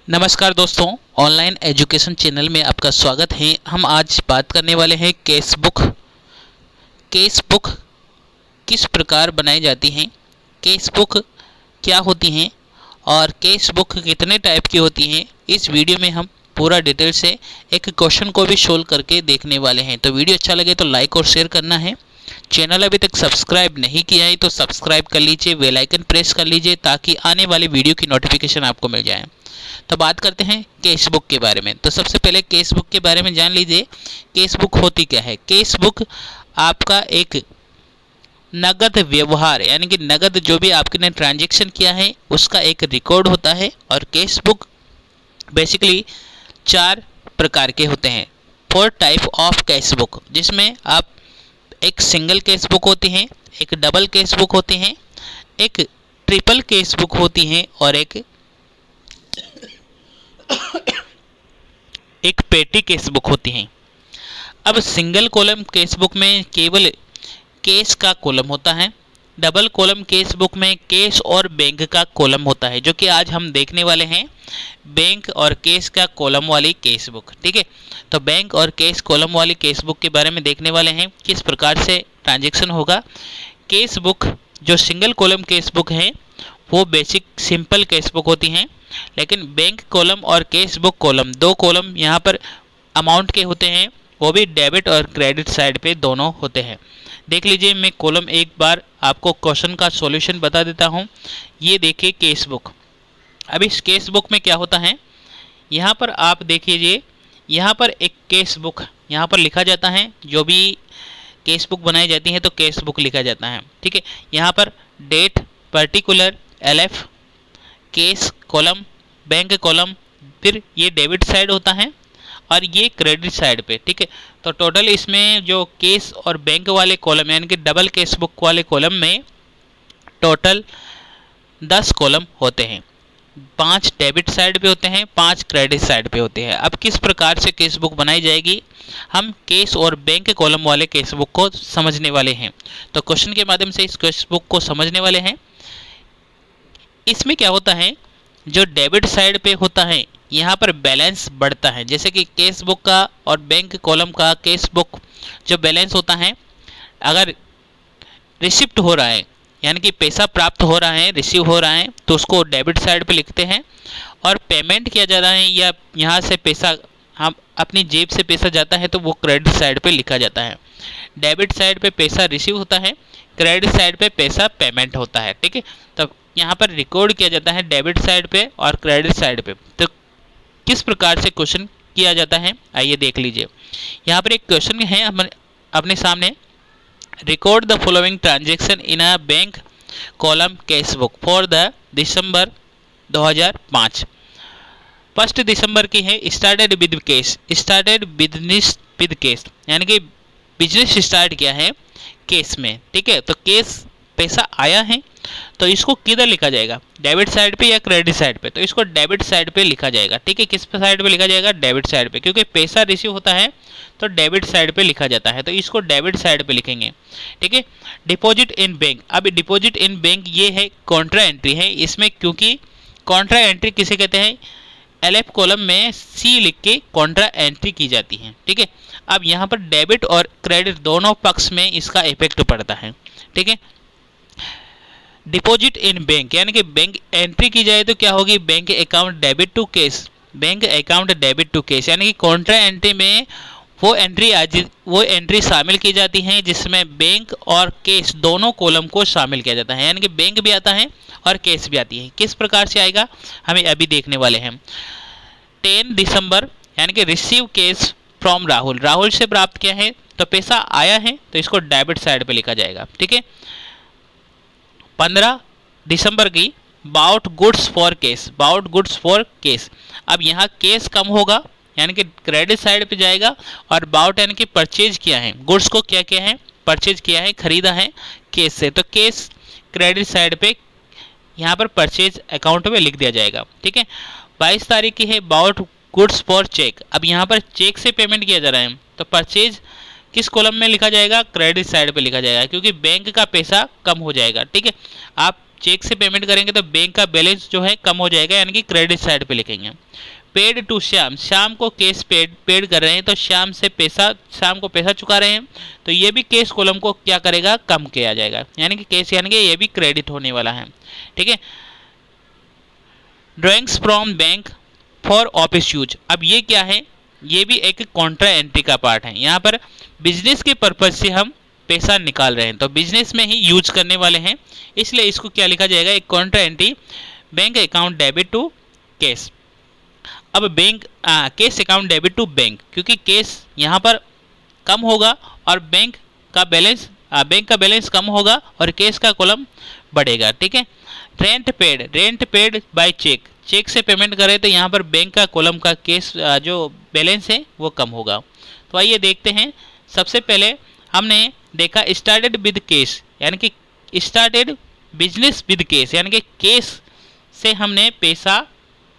नमस्कार दोस्तों, online education channel में आपका स्वागत है। हम आज बात करने वाले हैं केस बुक किस प्रकार बनाई जाती हैं, केस बुक क्या होती हैं और केस बुक कितने टाइप की होती हैं। इस वीडियो में हम पूरा डिटेल से एक क्वेश्चन को भी सोल्व करके देखने वाले हैं। तो वीडियो अच्छा लगे तो लाइक और शेयर करना है। चैनल अभी तक सब्सक्राइब नहीं किया है तो सब्सक्राइब कर लीजिए, बेल आइकन प्रेस कर लीजिए ताकि आने वाली वीडियो की नोटिफिकेशन आपको मिल जाए। तो बात करते हैं केस बुक के बारे में। तो सबसे पहले केस बुक के बारे में जान लीजिए, केस बुक होती क्या है। केस बुक आपका एक नगद व्यवहार यानी कि नगद जो भी आपने ट्रांजैक्शन किया है उसका एक रिकॉर्ड होता है। और केस बुक बेसिकली 4 प्रकार के होते हैं, 4 टाइप ऑफ केस बुक, जिसमें आप एक सिंगल केस बुक होती हैं, एक डबल केस बुक होती हैं, एक ट्रिपल केस बुक होती हैं और एक पेटी केस बुक होती हैं। अब सिंगल कॉलम केस बुक में केवल केस का कॉलम होता है। डबल कॉलम केस बुक में केस और बैंक का कॉलम होता है, जो कि आज हम देखने वाले हैं बैंक और केस का कॉलम वाली केस बुक। ठीक है, तो बैंक और केस कॉलम वाली केस बुक के बारे में देखने वाले हैं, किस प्रकार से ट्रांजैक्शन होगा। केस बुक जो सिंगल कॉलम केस बुक है वो बेसिक सिंपल केस बुक होती हैं, लेकिन बैंक कॉलम और केस बुक कॉलम, 2 कॉलम यहाँ पर अमाउंट के होते हैं, वो भी डेबिट और क्रेडिट साइड पे दोनों होते हैं। देख लीजिए, मैं कॉलम एक बार आपको क्वेश्चन का सॉल्यूशन बता देता हूँ। ये देखिए केस बुक। अब इस केस बुक में क्या होता है, यहाँ पर आप देखिए, यहाँ पर एक केस बुक यहाँ पर लिखा जाता है। जो भी केस बुक बनाई जाती है तो केस बुक लिखा जाता है। ठीक है, यहाँ पर date, particular, LF, cash column, bank column, फिर ये डेबिट साइड होता है और ये क्रेडिट साइड पे। ठीक है, तो टोटल इसमें जो केस और बैंक वाले कॉलम यानी कि डबल केस बुक वाले कॉलम में टोटल 10 कॉलम होते हैं। 5 डेबिट साइड पे होते हैं, 5 क्रेडिट साइड पे होते हैं। अब किस प्रकार से केस बुक बनाई जाएगी, हम केस और बैंक कॉलम वाले केस बुक को समझने वाले हैं। तो क्वेश्चन के माध्यम से इस केस बुक को समझने वाले हैं। इसमें क्या होता है, जो डेबिट साइड पे होता है यहाँ पर बैलेंस बढ़ता है। जैसे कि केस बुक का और बैंक कॉलम का केस बुक जो बैलेंस होता है, अगर रिसिप्ट हो रहा है यानी कि पैसा प्राप्त हो रहा है, रिसीव हो रहा है, तो उसको डेबिट साइड पे लिखते हैं। और पेमेंट किया जा रहा है या यहाँ से पैसा हम अपनी जेब से पैसा जाता है तो वो क्रेडिट साइड पे लिखा जाता है। डेबिट साइड पे पैसा रिसीव होता है, क्रेडिट साइड पे पैसा पेमेंट होता है। ठीक है, तो यहाँ पर रिकॉर्ड किया जाता है डेबिट साइड पे और क्रेडिट साइड पे। तो किस प्रकार से क्वेश्चन किया जाता है, आइए देख लीजिए। यहाँ पर एक क्वेश्चन है अपने सामने, record the following transaction in a bank column case book for the दिसंबर 2005। 1 दिसंबर की है। Started with case, started business with case यानी कि बिजनेस स्टार्ट किया है केस में। ठीक है, तो केस पैसा आया है तो इसको किधर लिखा जाएगा, डेबिट साइड पे या क्रेडिट साइड पे। तो इसको डेबिट साइड पे लिखा जाएगा। ठीक है, किस साइड पे लिखा जाएगा, डेबिट साइड पे, क्योंकि पैसा रिसीव होता है तो डेबिट साइड पे लिखा जाता है, तो इसको डेबिट साइड पे लिखेंगे। ठीक है, डिपॉजिट इन बैंक। अब डिपॉजिट इन बैंक ये है कॉन्ट्रा एंट्री है इसमें, क्योंकि कॉन्ट्रा एंट्री किसे कहते हैं, LF कॉलम में C लिख के कॉन्ट्रा एंट्री की जाती है। ठीक है, अब यहाँ पर डेबिट और क्रेडिट दोनों पक्ष में इसका इफेक्ट पड़ता है। ठीक है, डिपॉजिट इन बैंक यानी कि बैंक एंट्री की जाए तो क्या होगी, bank account debit to cash, bank account debit to cash यानी कि कॉन्ट्रा एंट्री में वो एंट्री शामिल की जाती है जिसमें बैंक और केस दोनों कॉलम को शामिल किया जाता है, यानी कि बैंक भी आता है और केस भी आती है। किस प्रकार से आएगा हमें अभी देखने वाले हैं। 10 दिसंबर यानी कि receive case from Rahul, Rahul से प्राप्त किया है तो पैसा आया है तो इसको डेबिट साइड पे लिखा जाएगा। ठीक है, 15 दिसंबर की bought goods for cash, bought goods for cash. अब यहाँ केस कम होगा यानी कि क्रेडिट साइड पे जाएगा और बाउट यानी कि परचेज किया है, गुड्स को क्या किया है, परचेज किया है, खरीदा है केस से, तो केस क्रेडिट साइड पे यहाँ पर परचेज अकाउंट में लिख दिया जाएगा। ठीक है, 22 तारीख की है बाउट गुड्स फॉर चेक। अब यहाँ पर चेक से पेमेंट किया जा रहा है तो परचेज किस कॉलम में लिखा जाएगा, क्रेडिट साइड पे लिखा जाएगा, क्योंकि बैंक का पैसा कम हो जाएगा। ठीक है, आप चेक से पेमेंट करेंगे तो बैंक का बैलेंस जो है कम हो जाएगा, यानी कि क्रेडिट साइड पे लिखेंगे। पेड टू श्याम, श्याम को कैश पेड कर रहे हैं तो श्याम को पैसा चुका रहे हैं, तो ये भी कैश कॉलम को क्या करेगा, कम किया जाएगा, यानी कि कैश यानी कि ये भी क्रेडिट होने वाला है। ठीक है। Drawings from bank for office use, अब ये क्या है, ये भी एक कॉन्ट्रा एंट्री का पार्ट है। यहाँ पर बिजनेस के पर्पज से हम पैसा निकाल रहे हैं, तो बिजनेस में ही यूज करने वाले हैं, इसलिए इसको क्या लिखा जाएगा, एक contra entry, bank account debit to cash. अब bank cash account debit to bank, क्योंकि कैश यहाँ पर कम होगा और बैंक का बैलेंस कम होगा और कैश का कॉलम बढ़ेगा। ठीक है। Rent paid by cheque, cheque से पेमेंट करें तो यहाँ पर बैंक का कॉलम का कैश जो बैलेंस है वो कम होगा। तो आइए देखते हैं। सबसे पहले हमने देखा स्टार्टेड विद कैश, यानी कि स्टार्टेड बिजनेस विद कैश, यानी कि कैश से हमने पैसा,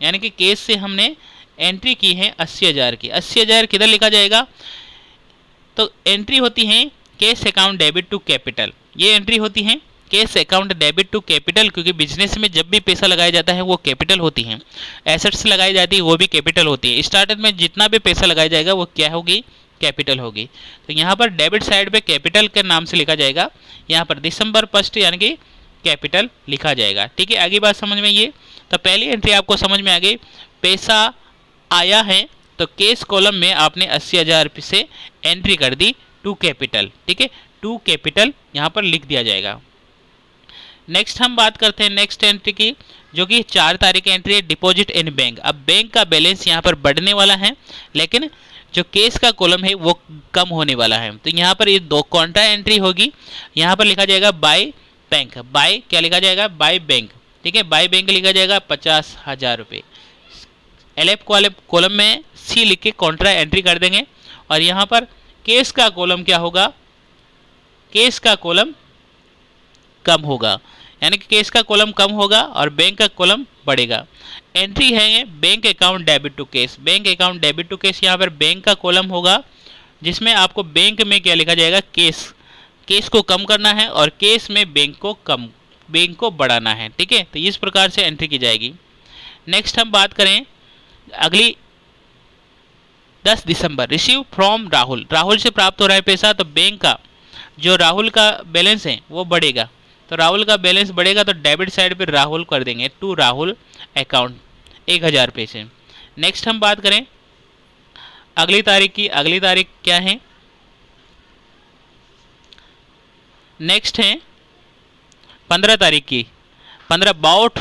यानी कि कैश से हमने एंट्री की है 80,000 की। 80,000 किधर लिखा जाएगा, तो एंट्री होती है cash account debit to capital, ये एंट्री होती है cash account debit to capital, क्योंकि बिजनेस में जब भी पैसा लगाया जाता है वो कैपिटल होती है, एसेट्स लगाई जाती है वो भी कैपिटल होती है। स्टार्टिंग में जितना भी पैसा लगाया जाएगा वो क्या होगी, कैपिटल होगी। तो यहाँ पर डेबिट साइड पे कैपिटल के नाम से लिखा जाएगा, यहाँ पर दिसंबर 1 यानी कि कैपिटल लिखा जाएगा। ठीक है, आगे बात समझ में ये, तो पहली एंट्री आपको समझ में आ गई, पैसा आया है तो कैश कॉलम में आपने 80,000 से एंट्री कर दी टू कैपिटल। ठीक है, टू कैपिटल यहाँ पर लिख दिया जाएगा। नेक्स्ट हम बात करते हैं नेक्स्ट एंट्री की, जो कि 4 तारीख की एंट्री है, डिपॉजिट इन बैंक। अब बैंक का बैलेंस यहाँ पर बढ़ने वाला है, लेकिन जो कैश का कॉलम है वो कम होने वाला है। तो यहाँ पर ये 2 कॉन्ट्रा एंट्री होगी, यहाँ पर लिखा जाएगा बाय बैंक, बाय क्या लिखा जाएगा, बाय बैंक। ठीक है, बाय बैंक लिखा जाएगा 50,000 रुपये। LF कॉलम में C लिख के कॉन्ट्रा एंट्री कर देंगे, और यहाँ पर कैश का कॉलम क्या होगा, कैश का कॉलम कम होगा, यानी कि कैश का कॉलम कम होगा और बैंक का कॉलम बढ़ेगा। एंट्री है ये bank account debit to cash, bank account debit to cash, यहाँ पर बैंक का कॉलम होगा जिसमें आपको बैंक में क्या लिखा जाएगा, कैश को कम करना है और कैश में बैंक को बढ़ाना है। ठीक है, तो इस प्रकार से एंट्री की जाएगी। नेक्स्ट हम बात करें अगली 10 दिसंबर, रिसीव फ्रॉम राहुल, राहुल से प्राप्त हो रहा है पैसा, तो बैंक का जो राहुल का बैलेंस है वो बढ़ेगा, तो राहुल का बैलेंस बढ़ेगा तो डेबिट साइड पे राहुल कर देंगे टू राहुल अकाउंट 1,000 रुपये से। नेक्स्ट हम बात करें अगली तारीख की, अगली तारीख क्या है, नेक्स्ट है 15 तारीख की, 15 बाउट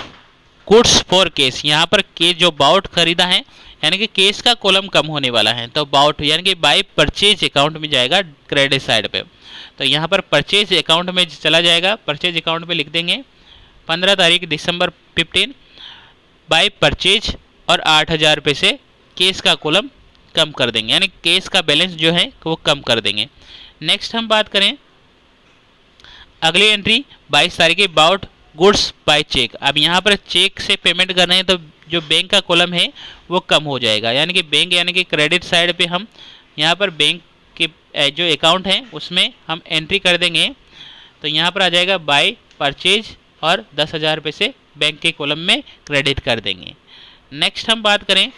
गुड्स फॉर कैश, यहाँ पर कैश जो बाउट खरीदा है यानी कि कैश का कॉलम कम होने वाला है, तो बाउट यानी कि बाय परचेज अकाउंट में जाएगा क्रेडिट साइड पे, तो यहाँ पर परचेज अकाउंट में चला जाएगा, परचेज अकाउंट पे लिख देंगे 15 तारीख दिसंबर 15 बाय परचेज, और 8,000 रुपये से कैश का कॉलम कम कर देंगे, यानी कैश का बैलेंस जो है वो कम कर देंगे। नेक्स्ट हम बात करें अगली एंट्री 22 तारीख बाउट गुड्स बाय चेक। अब यहाँ पर चेक से पेमेंट कर रहे हैं तो जो बैंक का कॉलम है वो कम हो जाएगा, यानी कि बैंक यानी कि क्रेडिट साइड पे हम यहाँ पर बैंक के जो अकाउंट है उसमें हम एंट्री कर देंगे, तो यहाँ पर आ जाएगा बाय परचेज और 10,000 रुपये से बैंक के कॉलम में क्रेडिट कर देंगे। नेक्स्ट हम बात करें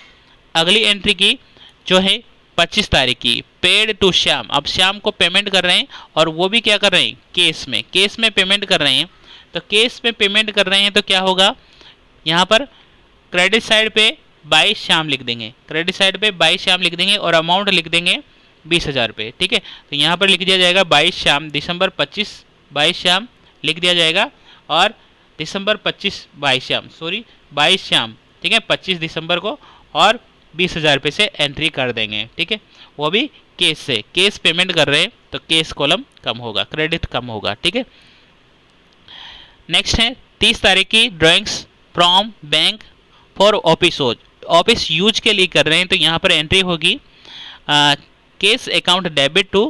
अगली एंट्री की जो है 25 तारीख की, पेड टू श्याम। अब श्याम को पेमेंट कर रहे हैं और वो भी क्या कर रहे हैं, कैश में पेमेंट कर रहे हैं, तो कैश में पेमेंट कर रहे हैं तो क्या होगा, यहाँ पर क्रेडिट साइड पे बाय श्याम लिख देंगे, क्रेडिट साइड पे बाय श्याम लिख देंगे और अमाउंट लिख देंगे 20,000 रुपये। ठीक है, तो यहाँ पर लिख दिया जाएगा 22 श्याम दिसंबर 25 22 श्याम लिख दिया जाएगा, और दिसंबर 25 22 श्याम ठीक है 25 दिसंबर को, और 20,000 रुपये से एंट्री कर देंगे। ठीक है, वो भी कैश से, कैश पेमेंट कर रहे हैं तो कैश कॉलम कम होगा, क्रेडिट कम होगा। ठीक है, नेक्स्ट है 30 तारीख की drawings from bank for office use के लिए कर रहे हैं, तो यहाँ पर एंट्री होगी cash account debit to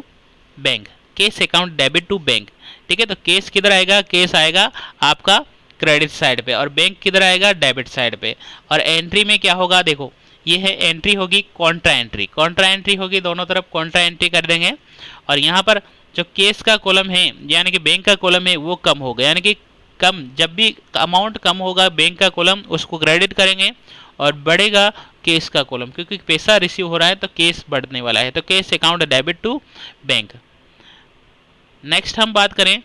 bank, cash account debit to bank. ठीक है, तो कैश किधर आएगा, कैश आएगा आपका क्रेडिट साइड पे और बैंक किधर आएगा, डेबिट साइड पे। और एंट्री में क्या होगा, देखो ये है एंट्री होगी कॉन्ट्रा एंट्री होगी, दोनों तरफ कॉन्ट्रा एंट्री कर देंगे, और यहाँ पर जो कैश का कॉलम है यानी कि बैंक का कॉलम है वो कम होगा, यानी कि कम, जब भी अमाउंट कम होगा बैंक का कॉलम उसको क्रेडिट करेंगे, और बढ़ेगा केस का कॉलम, क्योंकि पैसा रिसीव हो रहा है तो केस बढ़ने वाला है, तो cash account debit to bank. Next हम बात करें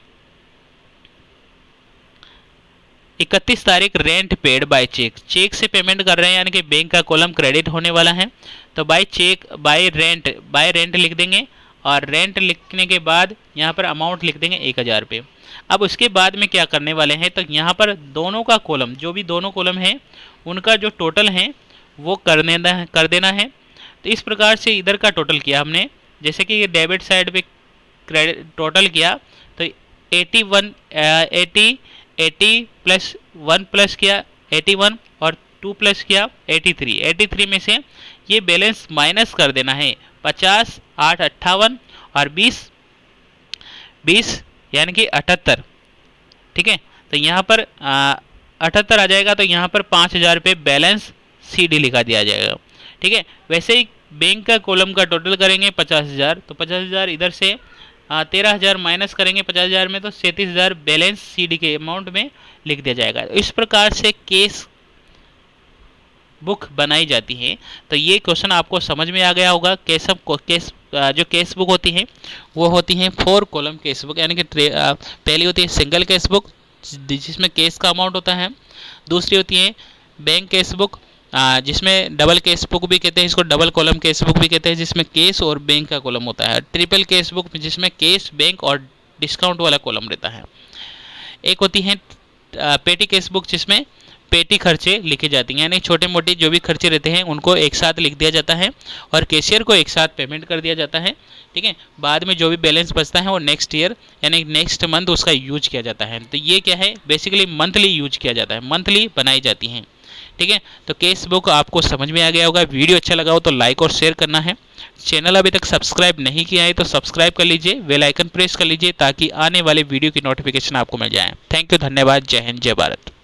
31 तारीख rent paid by cheque, cheque से पेमेंट कर रहे हैं यानी कि बैंक का कॉलम क्रेडिट होने वाला है, तो बाय चेक बाय रेंट लिख देंगे, और रेंट लिखने के बाद यहाँ पर अमाउंट लिख देंगे 1000 रुपये। अब उसके बाद में क्या करने वाले हैं, तो यहाँ पर दोनों का कॉलम, जो भी दोनों कॉलम हैं उनका जो टोटल है वो कर देना है। तो इस प्रकार से इधर का टोटल किया हमने, जैसे कि ये डेबिट साइड पे क्रेडिट टोटल किया तो 80 प्लस 1 प्लस किया 81 और 2 प्लस किया 83 में से ये बैलेंस माइनस कर देना है 50, 8 58 और 20 यानी कि 78, ठीक है। तो यहाँ पर 78 आ जाएगा, तो यहाँ पर 5000 रुपये बैलेंस CD लिखा दिया जाएगा, ठीक है। वैसे ही बैंक का कॉलम का टोटल करेंगे 50,000, तो 50,000 इधर से 13,000 माइनस करेंगे 50,000 में, तो 37,000 बैलेंस CD के अमाउंट में लिख दिया जाएगा। इस प्रकार से केस बुक बनाई जाती है। तो ये क्वेश्चन आपको समझ में आ गया होगा। जो केस बुक होती है वो होती है 4 कॉलम केस बुक, यानी कि पहली होती है सिंगल केस बुक जिसमें केस का अमाउंट होता है, दूसरी होती है बैंक केस बुक जिसमें डबल केस बुक भी कहते हैं, इसको डबल कॉलम केस बुक भी कहते हैं, जिसमें केस और बैंक का कॉलम होता है, ट्रिपल केस बुक जिसमें केस बैंक और डिस्काउंट वाला कॉलम रहता है। एक होती है पेटी केस बुक जिसमें पेटी खर्चे लिखे जाते हैं, यानी छोटे मोटे जो भी खर्चे रहते हैं उनको एक साथ लिख दिया जाता है और कैशियर को एक साथ पेमेंट कर दिया जाता है, ठीक है। बाद में जो भी बैलेंस बचता है वो नेक्स्ट ईयर यानी नेक्स्ट मंथ उसका यूज किया जाता है। तो ये क्या है, बेसिकली मंथली यूज किया जाता है, मंथली बनाई जाती हैं, ठीक है। तो केस बुक आपको समझ में आ गया होगा। वीडियो अच्छा लगा हो तो लाइक और शेयर करना है। चैनल अभी तक सब्सक्राइब नहीं किया है तो सब्सक्राइब कर लीजिए, बेल आइकन प्रेस कर लीजिए ताकि आने वाले वीडियो की नोटिफिकेशन आपको मिल जाए। थैंक यू, धन्यवाद, जय हिंद, जय भारत।